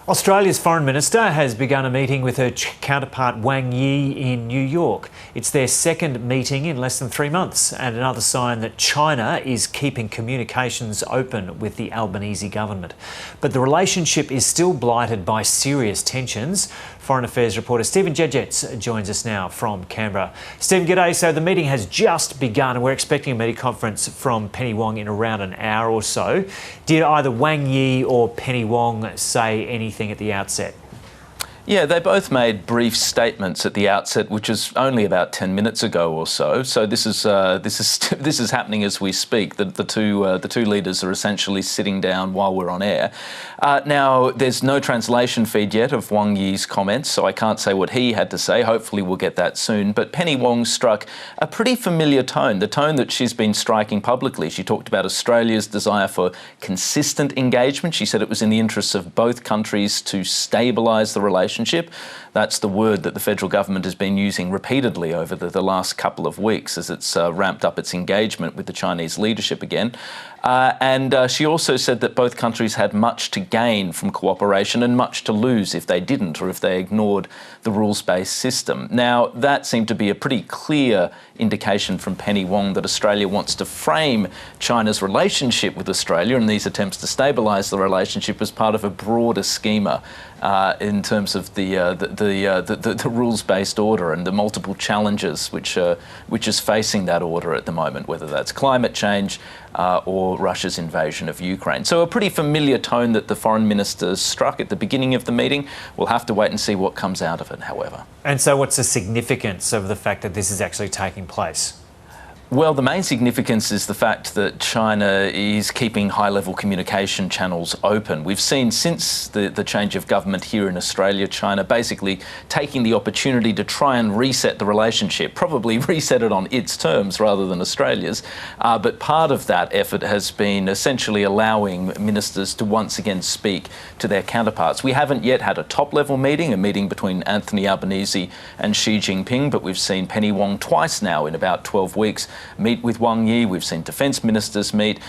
Australia's Foreign Minister has begun a meeting with her counterpart Wang Yi in New York. It's their second meeting in less than 3 months, and another sign that China is keeping communications open with the Albanese government. But the relationship is still blighted by serious tensions. Foreign Affairs reporter Stephen Jedgetz joins us now from Canberra. Stephen, g'day. So the meeting has just begun and we're expecting a media conference from Penny Wong in around an hour or so. Did either Wang Yi or Penny Wong say anything at the outset? Yeah, they both made brief statements at the outset, which is only about 10 minutes ago or so. So this is happening as we speak. The two leaders are essentially sitting down while we're on air. Now, there's no translation feed yet of Wang Yi's comments, so I can't say what he had to say. Hopefully we'll get that soon. But Penny Wong struck a pretty familiar tone, the tone that she's been striking publicly. She talked about Australia's desire for consistent engagement. She said it was in the interests of both countries to stabilise the relationship. That's the word that the federal government has been using repeatedly over the last couple of weeks as it's ramped up its engagement with the Chinese leadership again. And she also said that both countries had much to gain from cooperation and much to lose if they didn't, or if they ignored the rules-based system. Now, that seemed to be a pretty clear indication from Penny Wong that Australia wants to frame China's relationship with Australia and these attempts to stabilise the relationship as part of a broader schema in terms of the rules-based order and the multiple challenges which is facing that order at the moment, whether that's climate change or Russia's invasion of Ukraine. So a pretty familiar tone that the foreign ministers struck at the beginning of the meeting. We'll have to wait and see what comes out of it, however. And so what's the significance of the fact that this is actually taking place? Well, the main significance is the fact that China is keeping high-level communication channels open. We've seen since the change of government here in Australia, China basically taking the opportunity to try and reset the relationship, probably reset it on its terms rather than Australia's. But part of that effort has been essentially allowing ministers to once again speak to their counterparts. We haven't yet had a top-level meeting, a meeting between Anthony Albanese and Xi Jinping, but we've seen Penny Wong twice now in about 12 weeks meet with Wang Yi. We've seen defence ministers meet.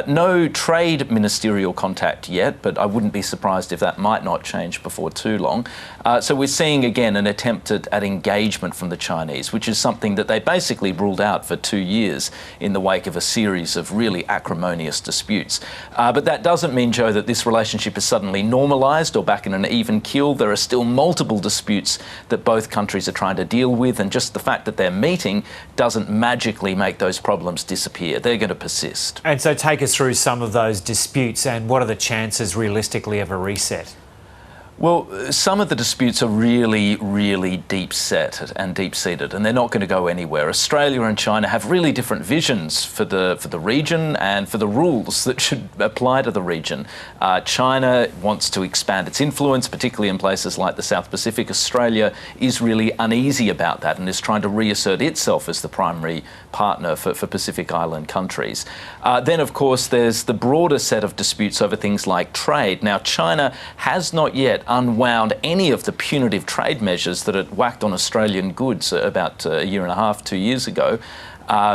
No trade ministerial contact yet, but I wouldn't be surprised if that might not change before too long. So we're seeing again an attempt at engagement from the Chinese, which is something that they basically ruled out for 2 years in the wake of a series of really acrimonious disputes. But that doesn't mean, Joe, that this relationship is suddenly normalised or back in an even keel. There are still multiple disputes that both countries are trying to deal with, and just the fact that they're meeting doesn't magically make those problems disappear. They're going to persist. And so take us through some of those disputes and what are the chances realistically of a reset? Well, some of the disputes are really, really deep-set and deep-seated, and they're not going to go anywhere. Australia and China have really different visions for the region and for the rules that should apply to the region. China wants to expand its influence, particularly in places like the South Pacific. Australia is really uneasy about that and is trying to reassert itself as the primary partner for Pacific Island countries. Then, of course, there's the broader set of disputes over things like trade. Now, China has not yet unwound any of the punitive trade measures that it whacked on Australian goods about a year and a half, 2 years ago.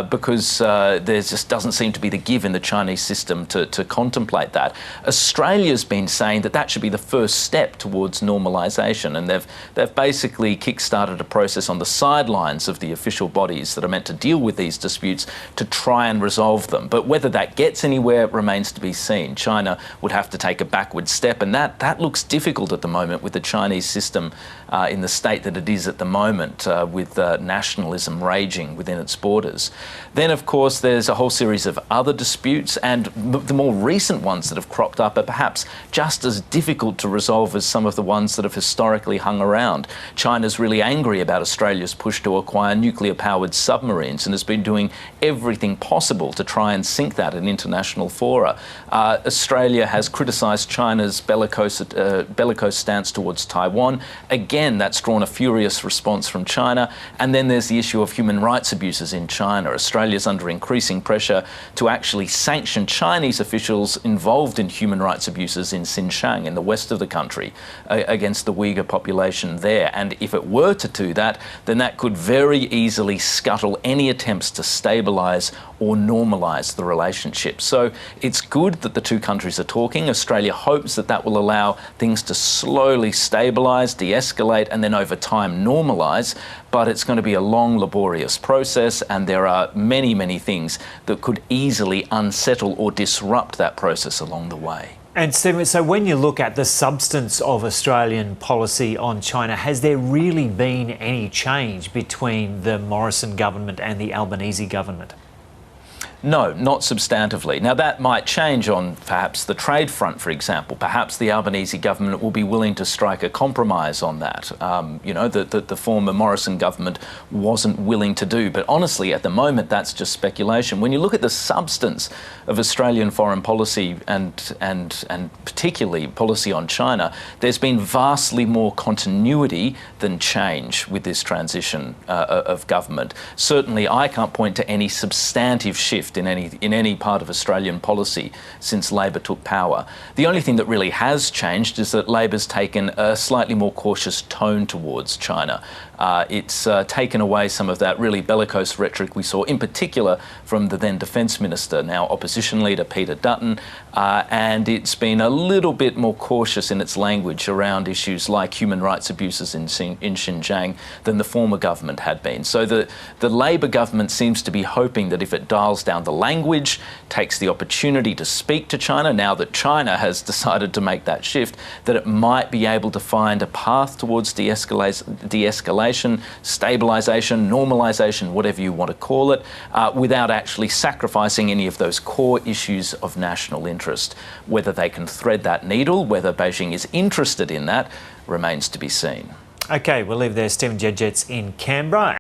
Because there just doesn't seem to be the give in the Chinese system to contemplate that. Australia's been saying that that should be the first step towards normalisation, and they've basically kick-started a process on the sidelines of the official bodies that are meant to deal with these disputes to try and resolve them. But whether that gets anywhere remains to be seen. China would have to take a backward step, and that looks difficult at the moment with the Chinese system in the state that it is at the moment, with nationalism raging within its borders. Then, of course, there's a whole series of other disputes, and the more recent ones that have cropped up are perhaps just as difficult to resolve as some of the ones that have historically hung around. China's really angry about Australia's push to acquire nuclear-powered submarines and has been doing everything possible to try and sink that in international fora. Australia has criticised China's bellicose stance towards Taiwan. Again, that's drawn a furious response from China. And then there's the issue of human rights abuses in China. China. Australia's under increasing pressure to actually sanction Chinese officials involved in human rights abuses in Xinjiang, in the west of the country, against the Uyghur population there. And if it were to do that, then that could very easily scuttle any attempts to stabilise or normalise the relationship. So it's good that the two countries are talking. Australia hopes that that will allow things to slowly stabilise, de-escalate, and then over time normalise. But it's going to be a long, laborious process, and there are many, many things that could easily unsettle or disrupt that process along the way. And Stephen, so when you look at the substance of Australian policy on China, has there really been any change between the Morrison government and the Albanese government? No, not substantively. Now, that might change on perhaps the trade front, for example. Perhaps the Albanese government will be willing to strike a compromise on that, that the former Morrison government wasn't willing to do. But honestly, at the moment, that's just speculation. When you look at the substance of Australian foreign policy and particularly policy on China, there's been vastly more continuity than change with this transition of government. Certainly, I can't point to any substantive shift in any part of Australian policy since Labor took power. The only thing that really has changed is that Labor's taken a slightly more cautious tone towards China. It's taken away some of that really bellicose rhetoric we saw, in particular from the then Defence Minister, now Opposition Leader Peter Dutton, and it's been a little bit more cautious in its language around issues like human rights abuses in Xinjiang than the former government had been. So the Labor government seems to be hoping that if it dials down the language, takes the opportunity to speak to China, now that China has decided to make that shift, that it might be able to find a path towards de-escalation, stabilisation, normalisation, whatever you want to call it, without actually sacrificing any of those core issues of national interest. Whether they can thread that needle, whether Beijing is interested in that, remains to be seen. OK, we'll leave there. Stephen Jedgetts in Canberra.